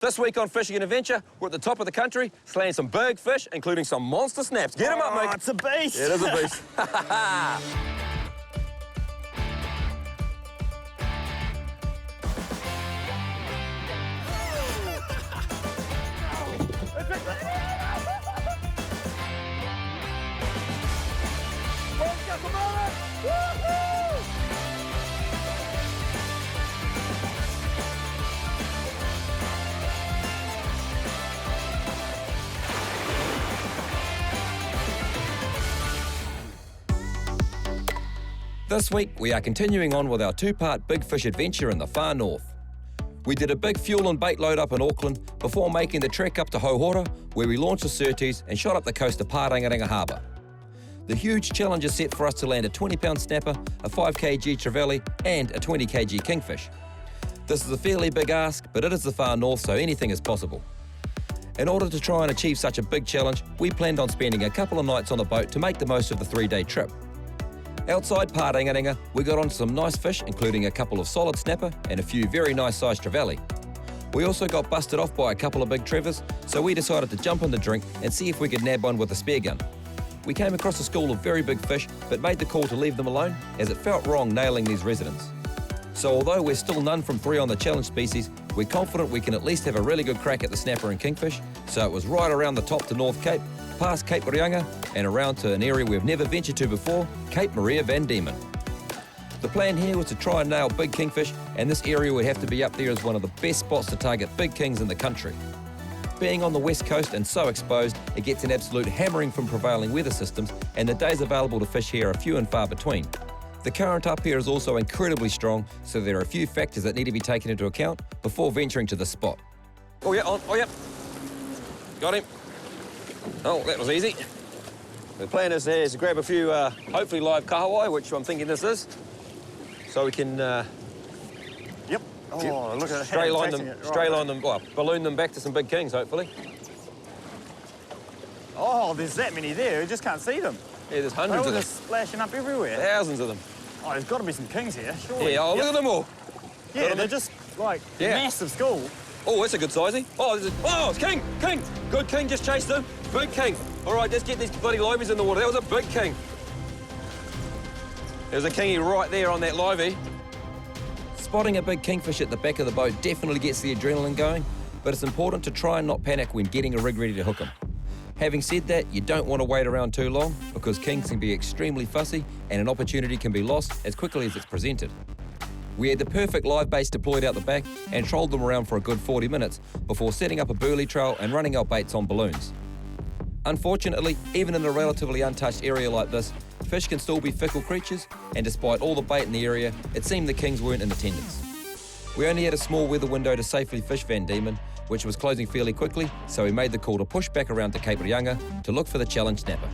This week on Fishing and Adventure, we're at the top of the country, slaying some big fish, including some monster snaps. Get them up, mate. It's a beast. Yeah, it is a beast. This week, we are continuing on with our two-part big fish adventure in the far north. We did a big fuel and bait load up in Auckland before making the trek up to Hauhora, where we launched the Surtees and shot up the coast of Parangaringa Harbour. The huge challenge is set for us to land a 20-pound snapper, a 5 kg trevally and a 20 kg kingfish. This is a fairly big ask, but it is the far north, so anything is possible. In order to try and achieve such a big challenge, we planned on spending a couple of nights on the boat to make the most of the 3-day trip. Outside Parangaringa, we got onto some nice fish, including a couple of solid snapper and a few very nice sized trevally. We also got busted off by a couple of big trevors, so we decided to jump in the drink and see if we could nab one with a spear gun. We came across a school of very big fish, but made the call to leave them alone, as it felt wrong nailing these residents. So although we're still none from 3 on the challenge species, we're confident we can at least have a really good crack at the snapper and kingfish, so it was right around the top to North Cape, past Cape Maria and around to an area we've never ventured to before, Cape Maria van Diemen. The plan here was to try and nail big kingfish, and this area would have to be up there as one of the best spots to target big kings in the country. Being on the west coast and so exposed, it gets an absolute hammering from prevailing weather systems, and the days available to fish here are few and far between. The current up here is also incredibly strong, so there are a few factors that need to be taken into account before venturing to the spot. Oh yeah, on, oh yeah. Got him. Oh, that was easy. The plan is to grab a few, hopefully live kahawai, which I'm thinking this is, so we can Yep. Oh, look at straight line them, well, balloon them back to some big kings, hopefully. Oh, there's that many there. You just can't see them. Yeah, there's hundreds of They're them. just splashing up everywhere. Thousands of them. Oh, there's got to be some kings here, surely. Yeah, oh, look at them all. Yeah, they're just like massive school. Oh, that's a good sizing. Oh, it's king, king. Good king, just chased him. Big king. All right, let's get these bloody liveys in the water. That was a big king. There's a kingy right there on that livey. Spotting a big kingfish at the back of the boat definitely gets the adrenaline going, but it's important to try and not panic when getting a rig ready to hook them. Having said that, you don't want to wait around too long because kings can be extremely fussy and an opportunity can be lost as quickly as it's presented. We had the perfect live baits deployed out the back and trolled them around for a good 40 minutes before setting up a burley trail and running our baits on balloons. Unfortunately, even in a relatively untouched area like this, fish can still be fickle creatures, and despite all the bait in the area, it seemed the kings weren't in attendance. We only had a small weather window to safely fish Van Diemen, which was closing fairly quickly, so we made the call to push back around to Cape Maria to look for the challenge snapper.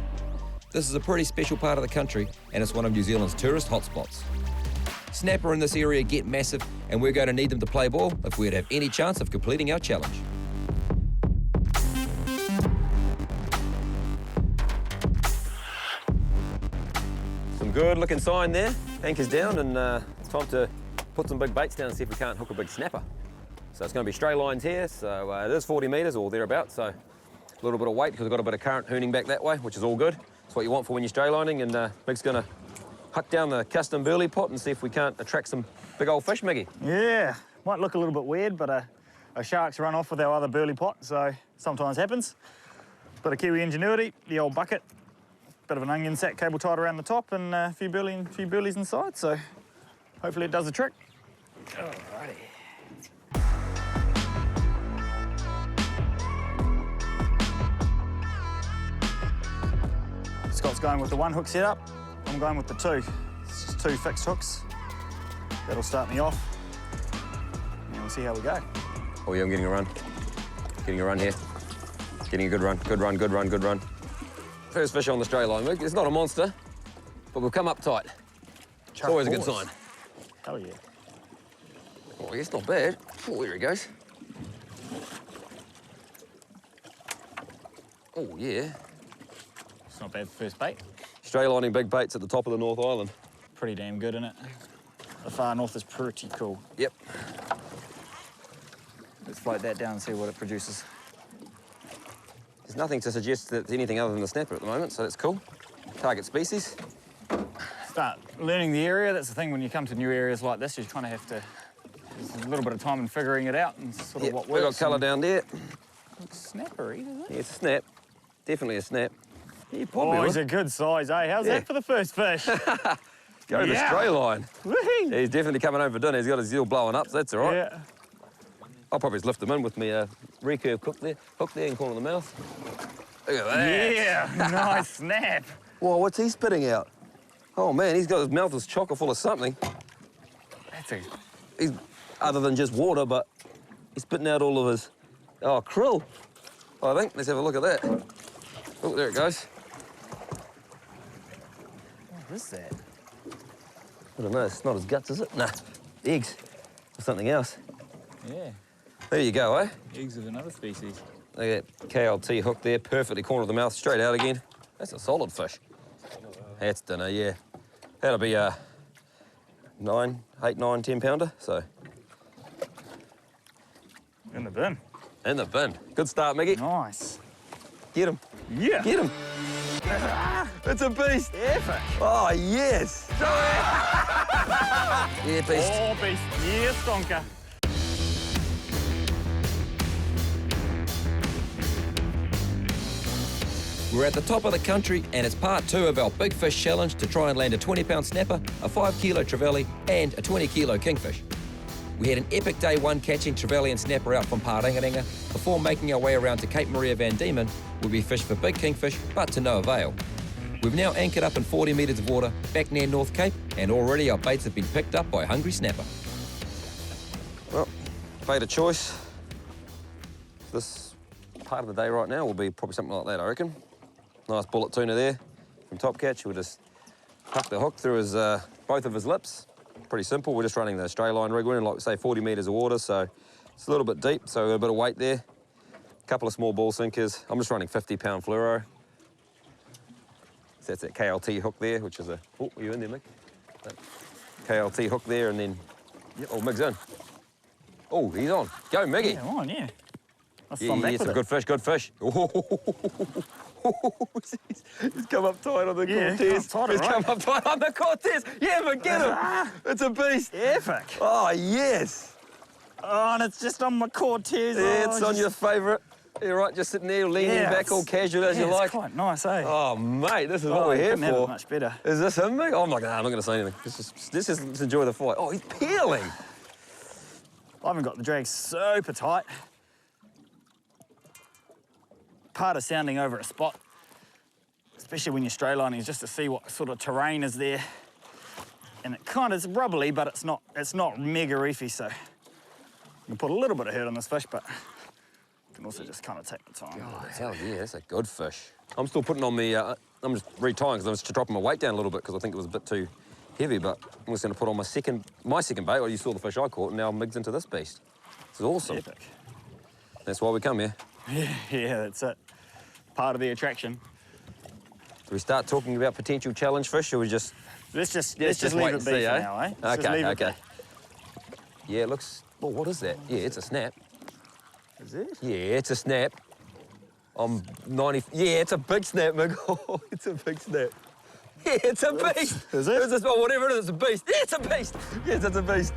This is a pretty special part of the country, and it's one of New Zealand's tourist hotspots. Snapper in this area get massive, and we're going to need them to play ball if we'd have any chance of completing our challenge. Some good looking sign there. Anchor's down, and it's time to put some big baits down and see if we can't hook a big snapper. So it's going to be straight lines here, so it is 40 metres or thereabouts, so a little bit of weight because we've got a bit of current hooning back that way, which is all good. That's what you want for when you're straight lining, and Mick's going to huck down the custom burley pot and see if we can't attract some big old fish, Miggy. Yeah, might look a little bit weird, but a shark's run off with our other burley pot, so sometimes happens. Bit of Kiwi ingenuity, the old bucket, bit of an onion sack cable tied around the top, and a few burleys inside, so hopefully it does the trick. Alrighty. Scott's going with the 1 hook setup. I'm going with the 2. It's just 2 fixed hooks. That'll start me off. And we'll see how we go. Oh yeah, I'm getting a run. Getting a run here. Getting a good run, good run, good run, good run. First fish on the straight line, Mick. It's not a monster, but we've come up tight. It's always a good sign. Hell yeah. Oh, yeah, it's not bad. Oh, there he goes. Oh, yeah. It's not bad for first bait. Straight lining big baits at the top of the North Island. Pretty damn good, isn't it? The far north is pretty cool. Yep. Let's float that down and see what it produces. There's nothing to suggest that it's anything other than the snapper at the moment, so that's cool. Target species. Start learning the area. That's the thing when you come to new areas like this, you kind of have to, there's a little bit of time in figuring it out and sort of what works. We've got colour down there. Looks snappery, does it? Yeah, it's a snap. Definitely a snap. Yeah, Oh, he's a good size, eh? How's that for the first fish? Go to the stray line. Woohoo! Yeah, he's definitely coming home for dinner. He's got his gill blowing up, so that's all right. Yeah. I'll probably just lift him in with my recurve hook there in corner of the mouth. Look at that. Yeah, nice snap. Whoa, what's he spitting out? Oh man, he's got his mouth is chocker full of something. He's other than just water, but he's spitting out all of his krill. I think. Let's have a look at that. Oh, there it goes. What is that? I don't know. It's not his guts, is it? Nah, eggs or something else. Yeah. There you go, eh? Eggs of another species. Look at that KLT hook there, perfectly corner of the mouth, straight out again. That's a solid fish. That's dinner, yeah. That'll be a 8, 9, 10 pounder, so. In the bin. In the bin. Good start, Mickey. Nice. Get him. Yeah. Get him. It's a beast. Epic. Oh, yes. Yeah, beast. Oh, beast. Yeah, stonker. We're at the top of the country, and it's part 2 of our Big Fish Challenge to try and land a 20-pound snapper, a 5-kilo trevally, and a 20-kilo kingfish. We had an epic day 1 catching trevally and snapper out from Parangarenga before making our way around to Cape Maria van Diemen, where we fished for big kingfish, but to no avail. We've now anchored up in 40 metres of water back near North Cape, and already our baits have been picked up by a hungry snapper. Well, bait of choice. This part of the day right now will be probably something like that, I reckon. Nice bullet tuna there from Top Catch. We'll just tuck the hook through his both of his lips. Pretty simple. We're just running the stray line rig. We're in, like, say, 40 metres of water, so it's a little bit deep, so we've got a bit of weight there. A couple of small ball sinkers. I'm just running 50-pound fluoro. So that's that KLT hook there, which is a... Oh, are you in there, Mick? That KLT hook there, and then... Yep. Oh, Mick's in. Oh, he's on. Go, Miggy. Yeah, on, yeah. Yeah, some good fish, good fish. He's come up tight on the Cortez. He's come up tight on the Cortez. Yeah, but get him. It's a beast. Epic. Oh, yes. Oh, and it's just on my Cortez. Yeah, it's on your favourite. You're right, just sitting there, leaning back, all casual as you like. It's quite nice, eh? Oh, mate, this is what we're here for. Have it much better. Is this him, Mick? Oh, my God, I'm not going to say anything. Let's just enjoy the fight. Oh, he's peeling. I haven't got the drag super tight. Part of sounding over a spot, especially when you're stray lining, is just to see what sort of terrain is there. And it kind of is rubbly, but it's not mega reefy, so you can put a little bit of hurt on this fish, but you can also just kind of take the time. Oh, hell yeah, that's a good fish. I'm still putting on me, I'm just retying because I'm just dropping my weight down a little bit because I think it was a bit too heavy, but I'm just going to put on my second bait. Well, you saw the fish I caught, and now I'm migged into this beast. This is awesome. Epic. That's why we come here. Yeah, that's it. Part of the attraction. Do we start talking about potential challenge fish, or we just... Let's just leave it be for now, eh? Okay. Yeah, it looks... Oh, what is that? Yeah, it's a snap. Is it? Yeah, it's a snap. I'm 90... Yeah, it's a big snap, Mick. Oh, it's a big snap. Yeah, it's a beast. Is it? Oh, whatever it is, it's a beast. Yeah, it's a beast. Yes, it's a beast.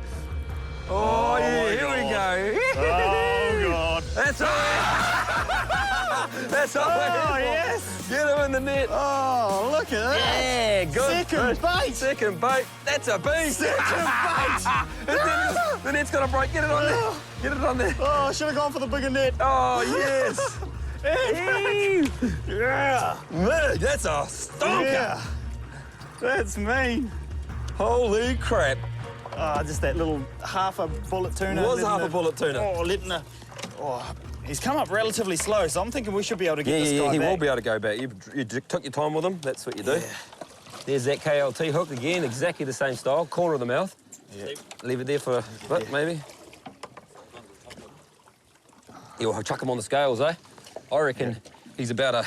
Oh, yeah, here we go. Oh, God. That's all. That's all. Oh, yes. Get him in the net. Oh, look at that. Yeah, good. Second bait. Second bait. That's a beast. Second bait. The net's going to break. Get it on there. Get it on there. Oh, I should have gone for the bigger net. Oh, yes. Yeah. Man, that's a stonker. Yeah. That's mean. Holy crap. Just that little half a bullet tuna. It was half a bullet tuna. Oh, letting the... Oh, he's come up relatively slow, so I'm thinking we should be able to get this guy back. He will be able to go back. You took your time with him. That's what you do. Yeah. There's that KLT hook again, exactly the same style, corner of the mouth. Yeah. Leave it there for a bit, maybe. You'll chuck him on the scales, eh? I reckon he's about a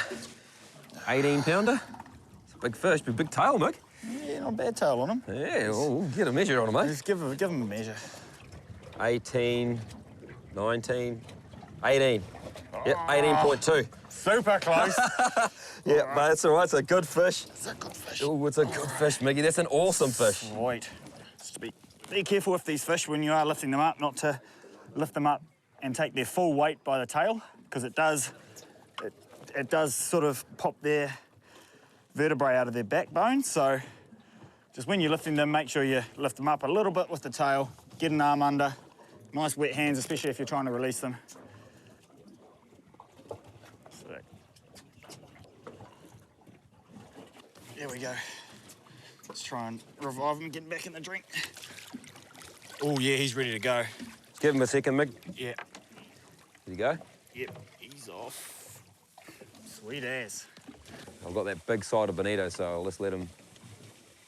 18-pounder. It's a big fish, big tail, Mick. Yeah, not a bad tail on him. Yeah, we'll get a measure on him, mate. Just give him a measure. 18, 19. 18. Yep, 18.2. Super close. Yeah, but that's all right. It's a good fish. It's a good fish. Oh, it's a good fish, Mickey. That's an awesome fish. Sweet. Just be careful with these fish when you are lifting them up, not to lift them up and take their full weight by the tail, because it does sort of pop their vertebrae out of their backbone. So just when you're lifting them, make sure you lift them up a little bit with the tail, get an arm under, nice wet hands, especially if you're trying to release them. So, there we go. Let's try and revive him, get back in the drink. Oh yeah, he's ready to go. Give him a second, Mick. Yeah. There you go. Yep, he's off. Sweet as. I've got that big side of bonito, so I'll just let him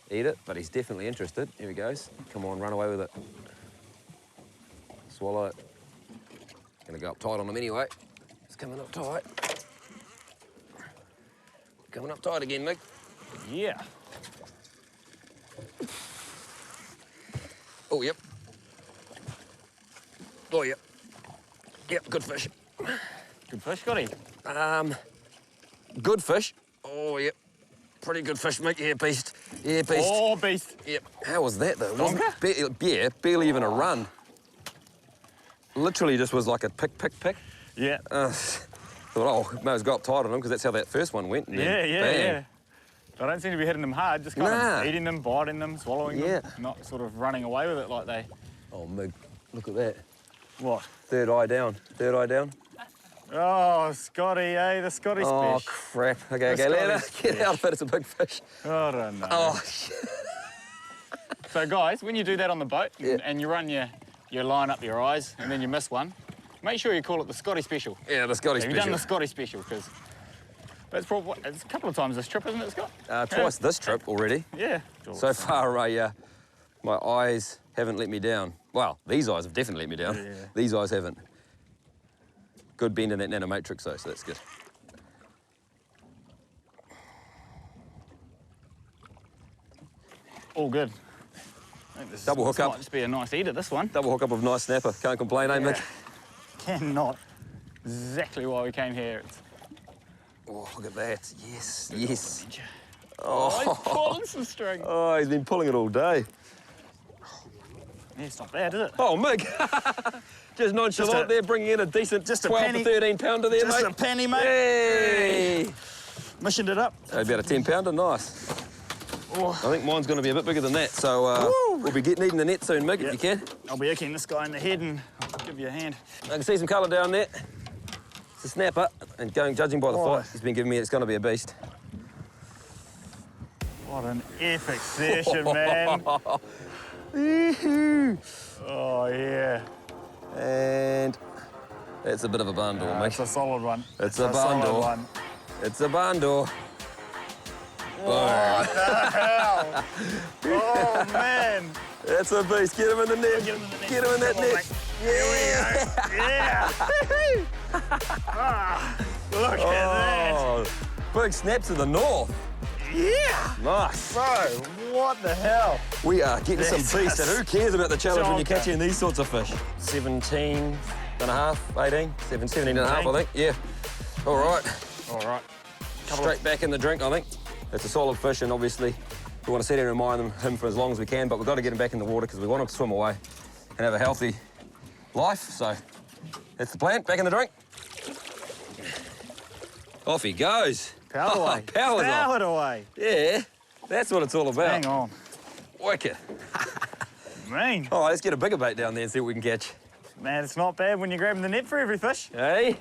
eat it, but he's definitely interested. Here he goes. Come on, run away with it. Swallow it. Gonna go up tight on him anyway. It's coming up tight. Coming up tight again, Mick. Yeah. Oh, yep. Oh, yep. Yep, good fish. Good fish, got he? Good fish. Oh, yep. Pretty good fish, Mick. Yeah, beast. Yeah, beast. Oh, beast. Yep. How was that, though? Donker? Yeah, barely even a run. Literally just was like a pick. Yeah. Thought, oh, may as well go up tight on him, because that's how that first one went. And then Yeah. I don't seem to be hitting them hard, just kind of eating them, biting them, swallowing them. Not sort of running away with it like they... Oh, Mick, look at that. What? Third eye down. Oh, Scotty, eh? The Scotty fish. Oh, crap. Okay, let us get out of it. It's a big fish. I don't know. Oh, shit. So, guys, when you do that on the boat and you run your line up your eyes and then you miss one, make sure you call it the Scotty special. Yeah, the Scotty Have special. you done the Scotty special? Because that's probably it's a couple of times this trip, isn't it, Scott? Twice this trip already. Yeah. So far, my eyes haven't let me down. Well, these eyes have definitely let me down. Yeah. These eyes haven't. Good bend in that nanomatrix, though, so that's good. All good. I think this Double hookup. might just be a nice eater, this one. Double hookup of nice snapper. Can't complain, eh, Mick? Cannot. Exactly why we came here. Oh, look at that. Yes. Oh, he's pulling some string. Oh, he's been pulling it all day. Yeah, it's not bad, is it? Oh, Mick. Just nonchalant there, bringing in a decent 12 to 13 pounder there, just mate. Just a penny, mate. Hey! Missioned it up. So about a 10 pounder, nice. Oh. I think mine's going to be a bit bigger than that, so we'll be needing the net soon, Mick, if you can. I'll be icking this guy in the head and I'll give you a hand. I can see some colour down there. It's a snapper, and judging by the fight he's been giving me, it's going to be a beast. What an epic session, man. Oh, yeah. And it's a bit of a bundle, mate. It's a solid one. It's a bundle. It's a bundle. What the hell? Oh, man. That's a beast. Get him in the net. Get him in that net. Yeah. Look at that. Big snap to the north. Yeah. Nice. Bro, what the hell? We are getting some beast, and who cares about the challenge when you're Jonker. catching these sorts of fish? 17 and a half, 18, 17 and a half, I think. Yeah. All right. Straight back in the drink, I think. It's a solid fish, and obviously we want to sit here and admire him for as long as we can, but we've got to get him back in the water because we want him to swim away and have a healthy life. So that's the plan. Back in the drink. Off he goes. Powered away. Powered away. Yeah, that's what it's all about. Hang on. Wicked. Mean. All right, let's get a bigger bait down there and see what we can catch. Man, it's not bad when you're grabbing the net for every fish. Hey?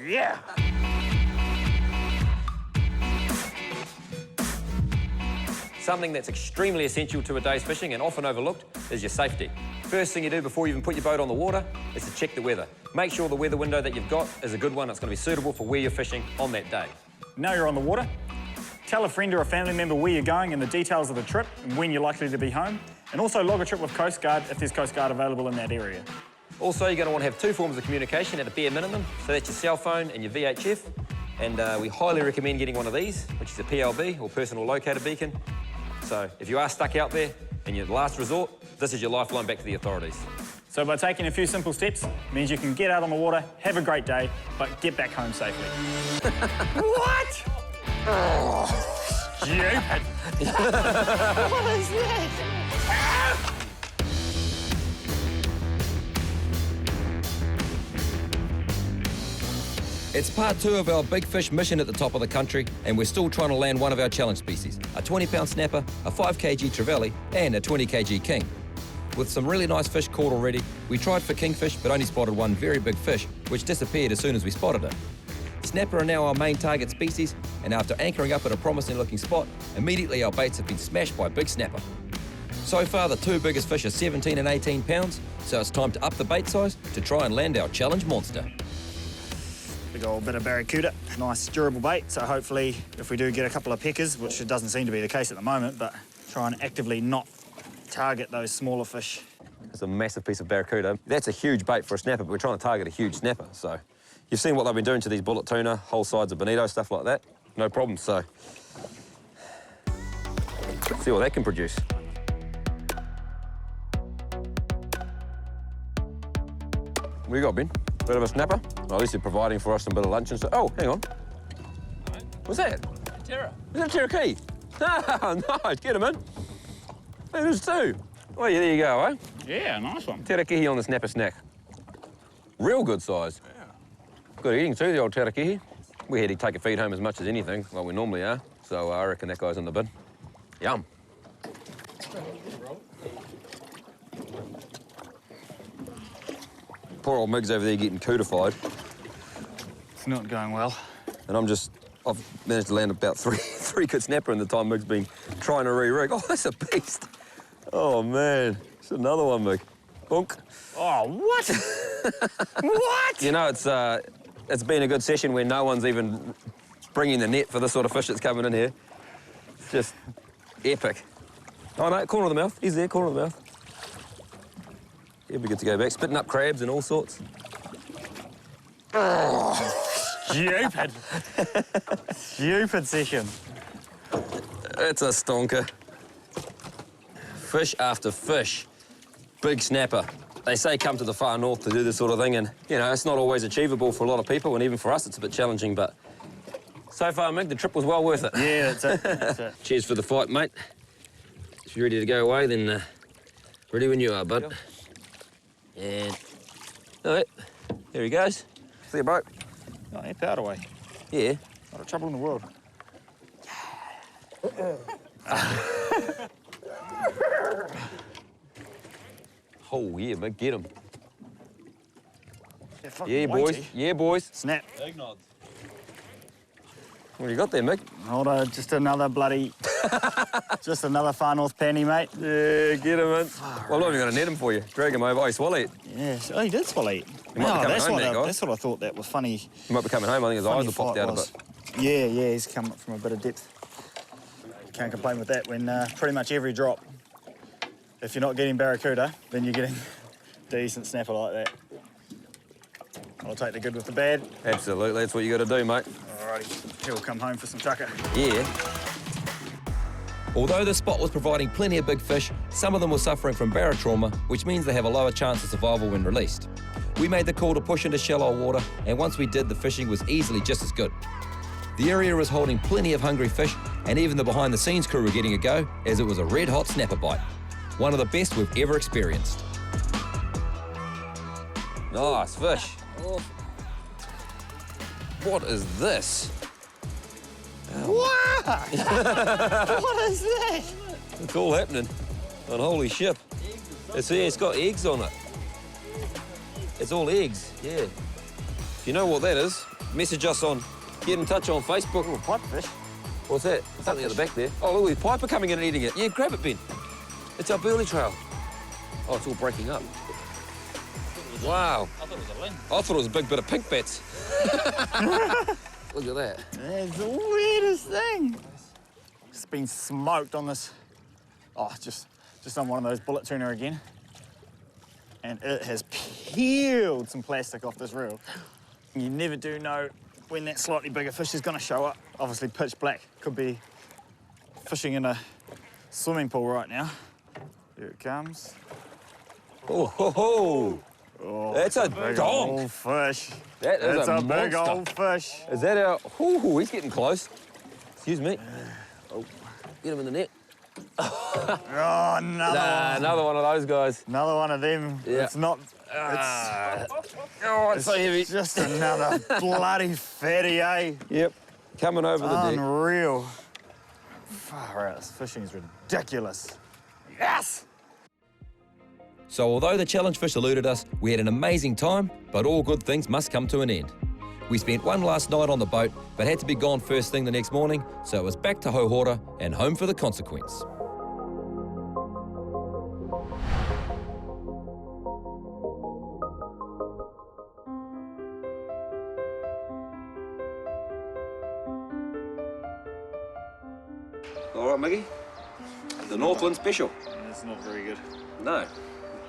Yeah. Something that's extremely essential to a day's fishing and often overlooked is your safety. First thing you do before you even put your boat on the water is to check the weather. Make sure the weather window that you've got is a good one that's going to be suitable for where you're fishing on that day. Now you're on the water. Tell a friend or a family member where you're going and the details of the trip and when you're likely to be home. And also log a trip with Coast Guard if there's Coast Guard available in that area. Also, you're going to want to have 2 forms of communication at a bare minimum. So that's your cell phone and your VHF. And we highly recommend getting one of these, which is a PLB or personal locator beacon. So if you are stuck out there and you're the last resort, this is your lifeline back to the authorities. So by taking a few simple steps, means you can get out on the water, have a great day, but get back home safely. What? Oh, stupid. What is that? It's part 2 of our big fish mission at the top of the country, and we're still trying to land one of our challenge species, a 20-pound snapper, a 5 kg trevally, and a 20 kg king. With some really nice fish caught already, we tried for kingfish but only spotted one very big fish, which disappeared as soon as we spotted it. Snapper are now our main target species, and after anchoring up at a promising looking spot, immediately our baits have been smashed by big snapper. So far the 2 biggest fish are 17 and 18 pounds, so it's time to up the bait size to try and land our challenge monster. Big old bit of barracuda, nice durable bait, so hopefully if we do get a couple of peckers, which it doesn't seem to be the case at the moment, but try and actively not target those smaller fish. It's a massive piece of barracuda. That's a huge bait for a snapper, but we're trying to target a huge snapper, so you've seen what they've been doing to these bullet tuna, whole sides of bonito, stuff like that. No problem, so let's see what that can produce. What do you got, Ben? Bit of a snapper? Well, at least they're providing for us some bit of lunch and stuff. Oh, hang on. What's that? Terra. Is that a cherokee? Ah, nice. Get him in. Hey, there's 2. Oh, yeah, there you go, eh? Yeah, nice one. Cherokee on the snapper snack. Real good size. Yeah. Good eating too, the old cherokee. We had to take a feed home as much as anything, like we normally are. So I reckon that guy's in the bin. Yum. Poor old Mig's over there getting cootified. It's not going well. And I've managed to land about three good snapper in the time Mig's been trying to re-rig. Oh, that's a beast. Oh, man. It's another one, Mig. Bonk. Oh, what? What? You know, it's been a good session where no one's even bringing the net for this sort of fish that's coming in here. It's just epic. Oh, no, corner of the mouth. He's there, corner of the mouth. He'll be good to go back. Spitting up crabs and all sorts. Stupid. Stupid session. It's a stonker. Fish after fish. Big snapper. They say come to the far north to do this sort of thing, and, you know, it's not always achievable for a lot of people, and even for us it's a bit challenging, but so far, Mick, the trip was well worth it. Yeah, that's it. That's it. Cheers for the fight, mate. If you're ready to go away, then ready when you are, bud. And all right, there he goes. See you, bro. Oh, yeah, powered away. Yeah. Not a trouble in the world. Oh, yeah, Mick, get him. Yeah, boys. weighty. Yeah, boys. Snap. Big nods. What do you got there, Mick? Hold on, just another bloody... just another Far North penny, mate. Yeah, get him in. Well, I'm not even going to net him for you. Drag him over. Oh, he swallowed it. Yes. Oh, he did swallow it. He might be coming home, that guy. That's what I thought that was funny. He might be coming home. I think his eyes have popped out a bit. Yeah, he's come up from a bit of depth. Can't complain with that when pretty much every drop, if you're not getting barracuda, then you're getting decent snapper like that. I'll take the good with the bad. Absolutely, that's what you got to do, mate. Alrighty, he'll come home for some tucker. Yeah. Although the spot was providing plenty of big fish, some of them were suffering from barotrauma, which means they have a lower chance of survival when released. We made the call to push into shallow water, and once we did, the fishing was easily just as good. The area was holding plenty of hungry fish, and even the behind-the-scenes crew were getting a go, as it was a red-hot snapper bite. One of the best we've ever experienced. Nice fish. Oh. What is this? What? What is that? It's all happening on holy ship. It's got eggs on it. It's all eggs, yeah. If you know what that is, message us on, get in touch on Facebook. Oh, pipefish. What's that? Something at the back there. Oh, look, the piper coming in and eating it. Yeah, grab it, Ben. It's our burley trail. Oh, it's all breaking up. Wow. I thought it was a ling. I thought it was a big bit of pink bats. Look at that. That's the weirdest thing. It's been smoked on this. Oh, just on one of those bullet tuna again. And it has peeled some plastic off this reel. You never do know when that slightly bigger fish is going to show up. Obviously pitch black. Could be fishing in a swimming pool right now. Here it comes. Oh, ho, ho. Oh, That's a big donk. old fish. That is That's a a big monster. old fish. Is that our... Ooh, he's getting close. Excuse me. Oh, get him in the net. Oh, another one. Another one of those guys. Another one of them. Yeah. It's not. Oh, it's so heavy. Just another bloody fatty, eh? Yep, coming over the deck. Unreal. Far out. This fishing is ridiculous. Yes! So although the challenge fish eluded us, we had an amazing time, but all good things must come to an end. We spent one last night on the boat, but had to be gone first thing the next morning, so it was back to Hohora and home for the consequence. All right, Miggy. The Northland special. That's not very good. No,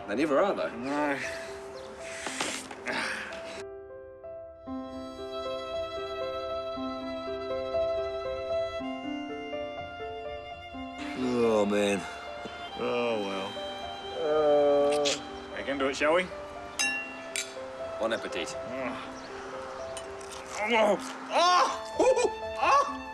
they never are though. No. Oh man. Oh well. Back into it, shall we? Bon appetit. Oh! Oh! Oh!